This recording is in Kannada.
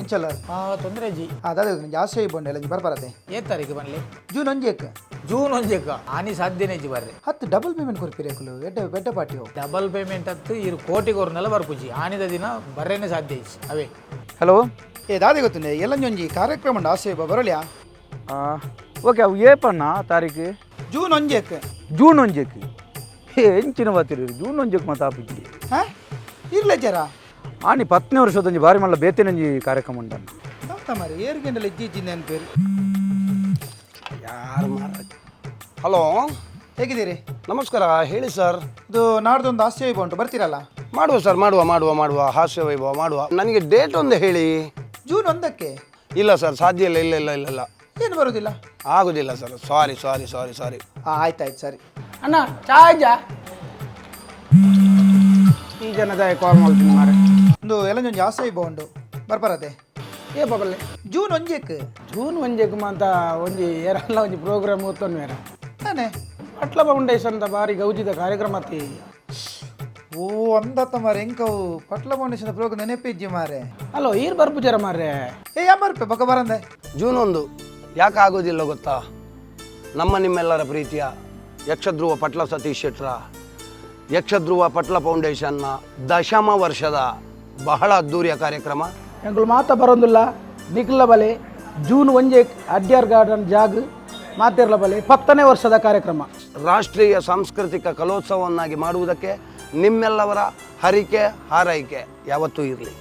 ಎಂಚಲ್ಲ ತೊಂದರೆ ಜಿ ಅದಾದ ಜಾಸ್ತಿ ಬಂಡೆ ಎಲ್ಲ ಬರ್ಬರತ್ತೆ ಏತ್ ತಾರೀಕು ಬನ್ನಿ ಜೂನ್ 1 ಜೂನ್ 1 ಆನಿ ಸಾಧ್ಯನೇ ಜಿ ಬರ್ರಿ 10 ಡಬಲ್ ಪೇಮೆಂಟ್ ಕೊಡ್ಪಿರೇಕುಲು ಬೆಡ್ಡ ಪಾರ್ಟಿ ಡಬಲ್ ಪೇಮೆಂಟ್ ಹತ್ತು ಇರು ಕೋಟಿಗೋರ್ನೆಲ್ಲ ಬರ್ಪುಜಿ ಆನಿದ ದಿನ ಬರ್ರೇನೆ ಸಾಧ್ಯ ಇಜ್ಜಿ ಅವೇ ಹಲೋ ಏ ದಾದಿ ಗೊತ್ತುಂಡೆ ಎಲ್ಲಂಜೊಂಜಿ ಕಾರ್ಯಕ್ರಮ ಉಂಡು ಆಸೆ ಬರಲ್ಯಾ ಓಕೆ ಅವು ಏಪಣ್ಣ ತಾರೀಕು ಜೂನ್ 1 ಜೂನ್ 1 ಎಂಚಿನ ಬಾತಿರಿ ಜೂನ್ 1 ಮಾತಾಪಿದ್ವಿ ಹಾಂ ಇರ್ಲೇ ಜರ ಆನಿ 10ನೇ ವರ್ಷದೊಂಜಿ ಬಾರಿ ಮಲ್ಲ ಬೇತೇನಂಜಿ ಕಾರ್ಯಕ್ರಮ ಉಂಟಣ್ಣ ಡಾಕ್ಟ ಮಾರಿ ಏರ್ಗೆಂಡಲ್ಲ ಇಜ್ಜಿಜ್ಜಿಂದೆ ಅನ್ಪೇರು ಯಾರು ಮಾರ. ಹಲೋ, ಹೇಗಿದ್ದೀರಿ? ನಮಸ್ಕಾರ. ಹೇಳಿ ಸರ್. ಇದು ನಾಡ್ದೊಂದು ಹಾಸ್ಯ ವೈಭವ ಉಂಟು, ಬರ್ತೀರಲ್ಲ? ಮಾಡುವ ಸರ್, ಮಾಡುವ ಹಾಸ್ಯ ವೈಭವ ಮಾಡುವ. ನನಗೆ ಡೇಟ್ ಒಂದು ಹೇಳಿ. ಜೂನ್ 1 ಇಲ್ಲ ಸರ್, ಸಾಧ್ಯ ಇಲ್ಲ. ಇಲ್ಲ ಏನು ಬರೋದಿಲ್ಲ? ಆಗೋದಿಲ್ಲ ಸರ್. ಸಾರಿ. ಆಯ್ತು ಸರಿ. ಅಣ್ಣ ಚಾಯ್ಜ ಈ ಜನದ ಕಾಲ್ ಮಾಡ್ತೀನಿ ಮಾರೆ. ಒಂದು ಎಲ್ಲಂಜೊಂಜಿ ಹಾಸ್ಯ ವೈಭವ ಉಂಟು, ಬರ್ಬರತ್ತೆ ಏ ಬಗಲ್ಲೇ ಜೂನ್ 1 ಜೂನ್ 1 ಮಾತ ಒಂಜಿ ಏರಲ್ಲ ಒಂಜಿ ಪ್ರೋಗ್ರಾಮ್ ಗೊತ್ತೊಂದು ಮೇರ ನಾನೇ ಪಟ್ಲ ಫೌಂಡೇಶನ್ ಬಾರಿ ಗೌಜಿದ ಕಾರ್ಯಕ್ರಮ ಅತ್ತಿ. ಓ ಅಂದತ್ತ ಮಾರೆ ಎಂಕವು ಪಟ್ಲ ಫೌಂಡೇಶನ್ ಪ್ರೋಗ್ರಾಮ್ ನೆನಪಿಜ್ಜಿ ಮಾರೆ. ಹಲೋ ಈರ್ ಬರ್ಪುಜಾರ ಮಾರ್ರೆ. ಏ ಯಾಮರ್ಪೆ ಬೊಕ್ಕ ಬರಂದೆ. ಜೂನ್ 1 ಯಾಕೆ ಆಗೋದಿಲ್ಲ ಗೊತ್ತಾ? ನಿಮ್ಮೆಲ್ಲರ ಪ್ರೀತಿಯ ಯಕ್ಷಧ್ರುವ ಪಟ್ಲ ಸತೀಶ್ ಶೆಟ್ರ ಯಕ್ಷಧ್ರುವ ಪಟ್ಲ ಫೌಂಡೇಶನ್ನ 10ಮ ವರ್ಷದ ಬಹಳ ಅದ್ದೂರಿಯ ಕಾರ್ಯಕ್ರಮ. ಎಂಕುಲು ಮಾತ ಬರೋದಿಲ್ಲ ನಿಕ್ಲ ಬಲೆ ಜೂನ್ 1 ಅಡ್ಯಾರ್ ಗಾರ್ಡನ್ ಜಾಗ್ ಮಾತಿರ್ಲ ಬಲೆ 10ನೇ ವರ್ಷದ ಕಾರ್ಯಕ್ರಮ. ರಾಷ್ಟ್ರೀಯ ಸಾಂಸ್ಕೃತಿಕ ಕಲೋತ್ಸವವನ್ನಾಗಿ ಮಾಡುವುದಕ್ಕೆ ನಿಮ್ಮೆಲ್ಲವರ ಹರಿಕೆ ಹಾರೈಕೆ ಯಾವತ್ತೂ ಇರಲಿ.